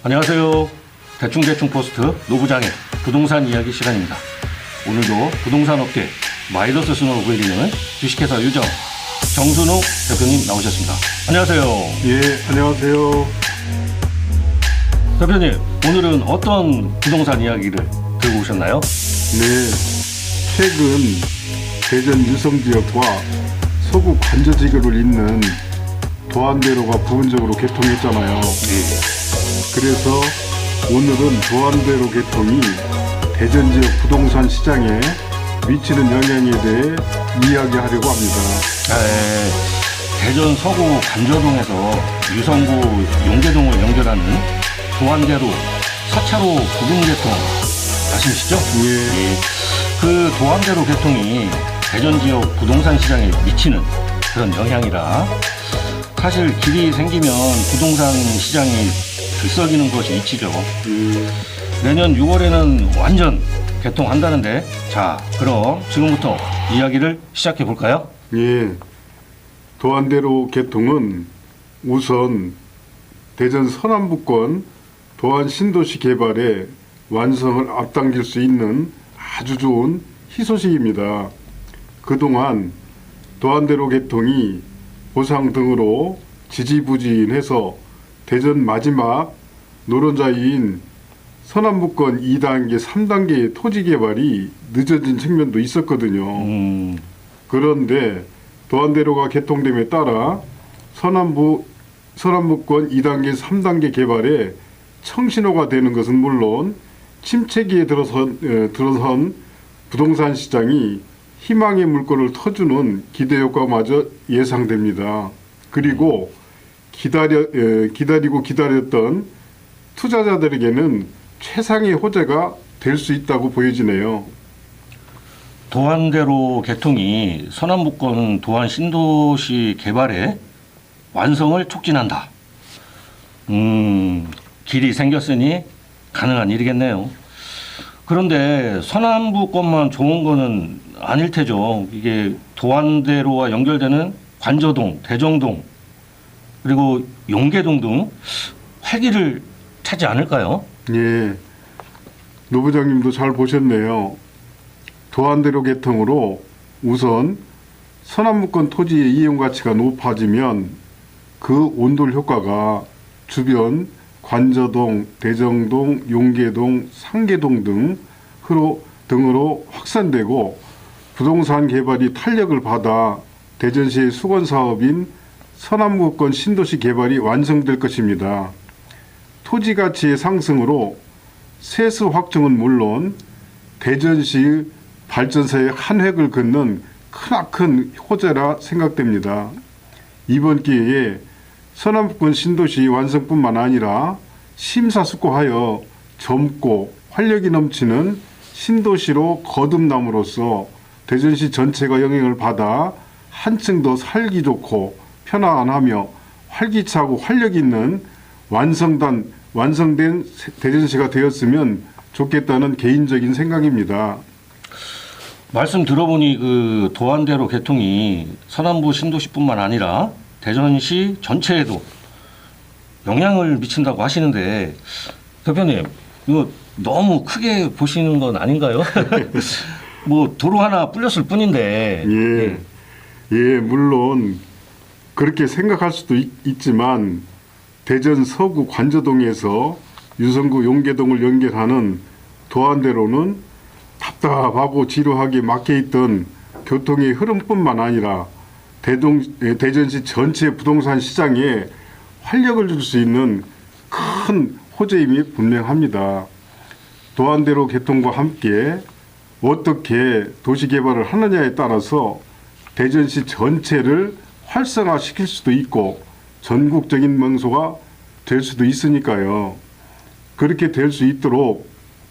안녕하세요. 대충대충 포스트 노부장의 부동산 이야기 시간입니다. 오늘도 부동산 업계 마이너스 신호로 보이는 주식회사 유정 정순욱 대표님 나오셨습니다. 안녕하세요. 예, 안녕하세요. 대표님, 오늘은 어떤 부동산 이야기를 들고 오셨나요? 네, 최근 대전 유성지역과 서구 관저지구를 잇는 도안대로가 부분적으로 개통했잖아요. 그래서 오늘은 도안대로 개통이 대전 지역 부동산 시장에 미치는 영향에 대해 이야기하려고 합니다. 대전 서구 관저동에서 유성구 용계동을 연결하는 도안대로 4차로 부분 개통 아시시죠? 예. 그 도안대로 개통이 대전 지역 부동산 시장에 미치는 그런 영향이라 사실 길이 생기면 부동산 시장이 들썩이는 것이 이치죠. 내년 6월에는 완전 개통한다는데, 자, 그럼 지금부터 이야기를 시작해 볼까요? 예. 도안대로 개통은 우선 대전 서남부권 도안 신도시 개발의 완성을 앞당길 수 있는 아주 좋은 희소식입니다. 그동안 도안대로 개통이 보상 등으로 지지부진해서 대전 마지막 노른자인 서남부권 2단계, 3단계의 토지 개발이 늦어진 측면도 있었거든요. 그런데 도안대로가 개통됨에 따라 서남부권 2단계, 3단계 개발에 청신호가 되는 것은 물론 침체기에 들어선 부동산 시장이 희망의 물꼬를 터주는 기대 효과마저 예상됩니다. 그리고 기다리고 기다렸던 투자자들에게는 최상의 호재가 될 수 있다고 보여지네요. 도안대로 개통이 서남부권 도안 신도시 개발에 완성을 촉진한다. 길이 생겼으니 가능한 일이겠네요. 그런데 서남부권만 좋은 거는 아닐 테죠. 이게 도안대로와 연결되는 관저동, 대정동, 그리고 용계동 등 활기를 차지 않을까요? 예, 노 부장님도 잘 보셨네요. 도안대로 개통으로 우선 서남부권 토지의 이용 가치가 높아지면 그 온돌 효과가 주변 관저동, 대정동, 용계동, 상계동 등으로 확산되고 부동산 개발이 탄력을 받아 대전시의 수건 사업인 서남부권 신도시 개발이 완성될 것입니다. 토지 가치의 상승으로 세수 확정은 물론 대전시 발전사의 한 획을 긋는 크나큰 호재라 생각됩니다. 이번 기회에 서남부권 신도시 완성뿐만 아니라 심사숙고하여 젊고 활력이 넘치는 신도시로 거듭남으로써 대전시 전체가 영향을 받아 한층 더 살기 좋고 편안하며 활기차고 활력 있는 완성된 대전시가 되었으면 좋겠다는 개인적인 생각입니다. 말씀 들어보니 그 도안대로 개통이 서남부 신도시뿐만 아니라 대전시 전체에도 영향을 미친다고 하시는데, 대표님, 이거 너무 크게 보시는 건 아닌가요? 뭐 도로 하나 뿔렸을 뿐인데. 예, 물론 그렇게 생각할 수도 있지만 대전 서구 관저동에서 유성구 용계동을 연결하는 도안대로는 답답하고 지루하게 막혀있던 교통의 흐름뿐만 아니라 대전시 전체 부동산 시장에 활력을 줄 수 있는 큰 호재임이 분명합니다. 도안대로 개통과 함께 어떻게 도시개발을 하느냐에 따라서 대전시 전체를 활성화시킬 수도 있고 전국적인 명소가 될 수도 있으니까요. 그렇게 될 수 있도록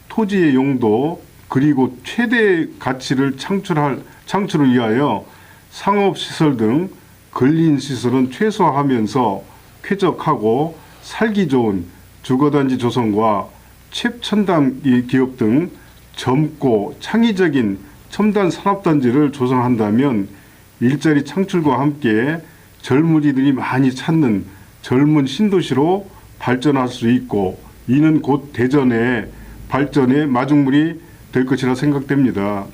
토지의 용도 그리고 최대 가치를 창출을 위하여 상업시설 등 근린시설은 최소화하면서 쾌적하고 살기 좋은 주거단지 조성과 최첨단 기업 등 젊고 창의적인 첨단 산업단지를 조성한다면 일자리 창출과 함께 젊은이들이 많이 찾는 젊은 신도시로 발전할 수 있고 이는 곧 대전의 발전의 마중물이 될 것이라 생각됩니다.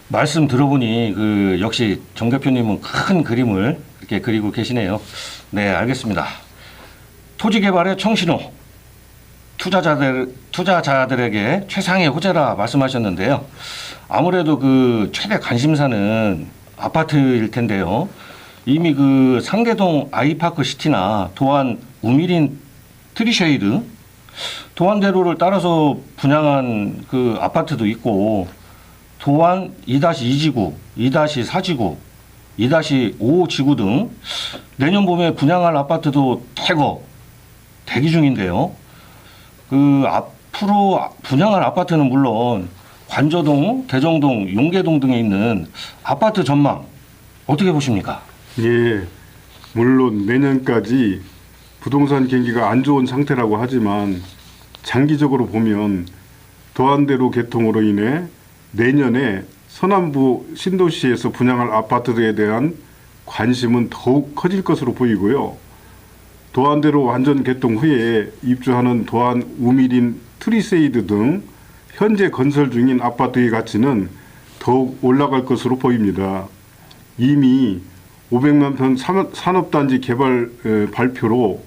말씀 들어보니 역시 정 대표님은 큰 그림을 이렇게 그리고 계시네요. 네, 알겠습니다. 토지 개발의 청신호, 투자자들에게 최상의 호재라 말씀하셨는데요. 아무래도 최대 관심사는 아파트일 텐데요. 이미 상계동 아이파크 시티나 도안 우미린 트리쉐이드, 도안대로를 따라서 분양한 아파트도 있고, 도안 2-2지구, 2-4지구, 2-5지구 등 내년 봄에 분양할 아파트도 대기 중인데요. 앞으로 분양할 아파트는 물론 관저동, 대정동, 용계동 등에 있는 아파트 전망 어떻게 보십니까? 예, 물론 내년까지 부동산 경기가 안 좋은 상태라고 하지만 장기적으로 보면 도안대로 개통으로 인해 내년에 서남부 신도시에서 분양할 아파트들에 대한 관심은 더욱 커질 것으로 보이고요. 도안대로 완전 개통 후에 입주하는 도안 우미린 트리세이드 등 현재 건설 중인 아파트의 가치는 더욱 올라갈 것으로 보입니다. 이미 500만 평 산업단지 개발 발표로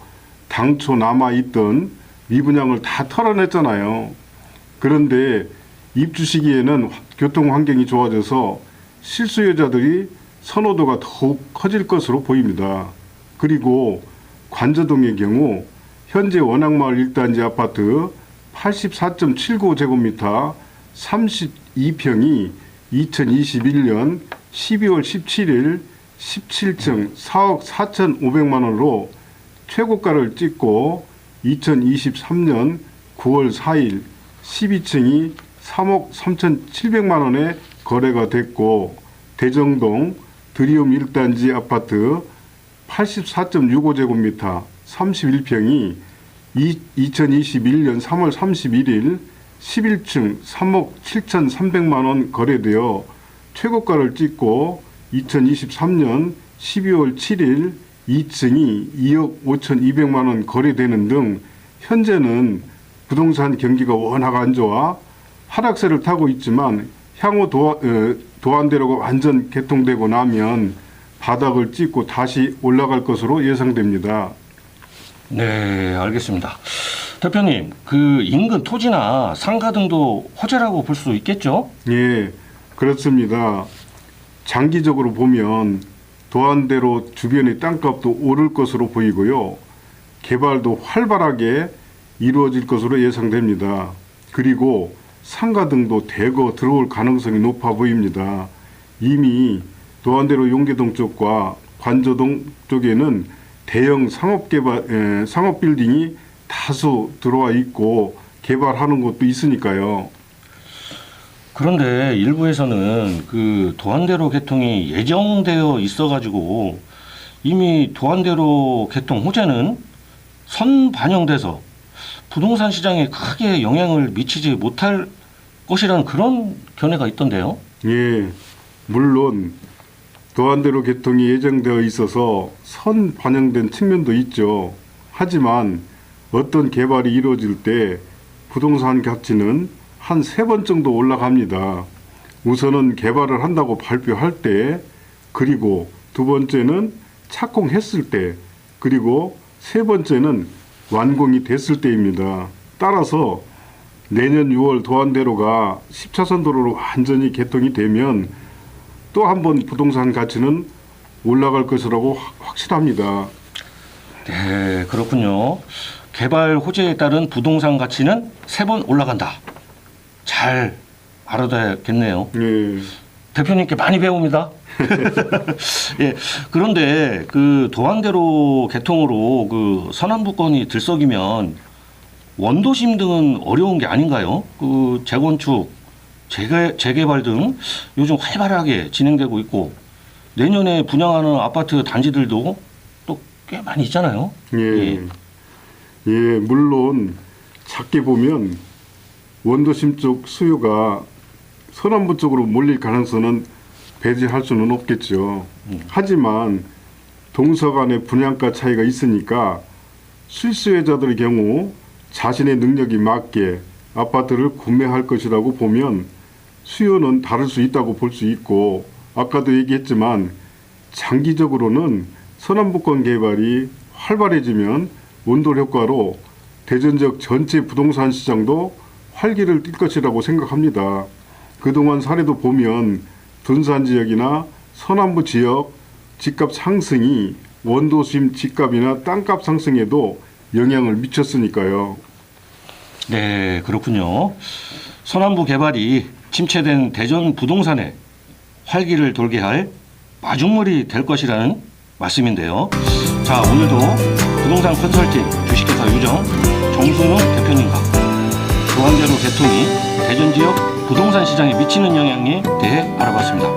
당초 남아있던 미분양을 다 털어냈잖아요. 그런데 입주 시기에는 교통 환경이 좋아져서 실수요자들이 선호도가 더욱 커질 것으로 보입니다. 그리고 관저동의 경우 현재 원앙마을 1단지 아파트 84.79제곱미터 32평이 2021년 12월 17일 17층 4억 4,500만 원으로 최고가를 찍고 2023년 9월 4일 12층이 3억 3,700만 원에 거래가 됐고, 대정동 드리움 1단지 아파트 84.65제곱미터 31평이 2021년 3월 31일 11층 3억 7,300만 원 거래되어 최고가를 찍고 2023년 12월 7일 2층이 2억 5,200만 원 거래되는 등 현재는 부동산 경기가 워낙 안 좋아 하락세를 타고 있지만 향후 도안대로가 완전 개통되고 나면 바닥을 찍고 다시 올라갈 것으로 예상됩니다. 네, 알겠습니다. 대표님, 인근 토지나 상가 등도 호재라고 볼 수 있겠죠? 예, 그렇습니다. 장기적으로 보면 도안대로 주변의 땅값도 오를 것으로 보이고요. 개발도 활발하게 이루어질 것으로 예상됩니다. 그리고 상가 등도 대거 들어올 가능성이 높아 보입니다. 이미 도안대로 용계동 쪽과 관저동 쪽에는 대형 상업 빌딩이 다수 들어와 있고 개발하는 곳도 있으니까요. 그런데 일부에서는 도안대로 개통이 예정되어 있어가지고 이미 도안대로 개통 호재는 선반영돼서 부동산 시장에 크게 영향을 미치지 못할 것이라는 그런 견해가 있던데요. 예, 물론 도안대로 개통이 예정되어 있어서 선반영된 측면도 있죠. 하지만 어떤 개발이 이루어질 때 부동산 가치는 한 3번 정도 올라갑니다. 우선은 개발을 한다고 발표할 때, 그리고 두 번째는 착공했을 때, 그리고 세 번째는 완공이 됐을 때입니다. 따라서 내년 6월 도안대로가 10차선 도로로 완전히 개통이 되면 또 한 번 부동산 가치는 올라갈 것이라고 확실합니다. 네, 그렇군요. 개발 호재에 따른 부동산 가치는 3번 올라간다. 잘 알아둬야겠네요. 예. 대표님께 많이 배웁니다. 예, 그런데 도안대로 개통으로 서남부권이 들썩이면 원도심 등은 어려운 게 아닌가요? 재건축, 재개발 등 요즘 활발하게 진행되고 있고 내년에 분양하는 아파트 단지들도 또 꽤 많이 있잖아요. 예. 예, 물론 작게 보면 원도심 쪽 수요가 서남부 쪽으로 몰릴 가능성은 배제할 수는 없겠죠. 하지만 동서 간의 분양가 차이가 있으니까 실수요자들의 경우 자신의 능력이 맞게 아파트를 구매할 것이라고 보면 수요는 다를 수 있다고 볼 수 있고, 아까도 얘기했지만 장기적으로는 서남북권 개발이 활발해지면 원돌 효과로 대전 지역 전체 부동산 시장도 활기를 띨 것이라고 생각합니다. 그동안 사례도 보면 둔산 지역이나 서남부 지역 집값 상승이 원도심 집값이나 땅값 상승에도 영향을 미쳤으니까요. 네, 그렇군요. 서남부 개발이 침체된 대전 부동산에 활기를 돌게 할 마중물이 될 것이라는 말씀인데요. 자, 오늘도 부동산 컨설팅 주식회사 유정 정순웅 대표님과 조항제로 개통이 대전 지역 부동산 시장에 미치는 영향에 대해 알아봤습니다.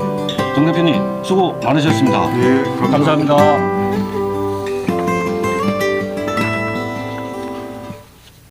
정 대표님 수고 많으셨습니다. 네, 감사합니다. 감사합니다.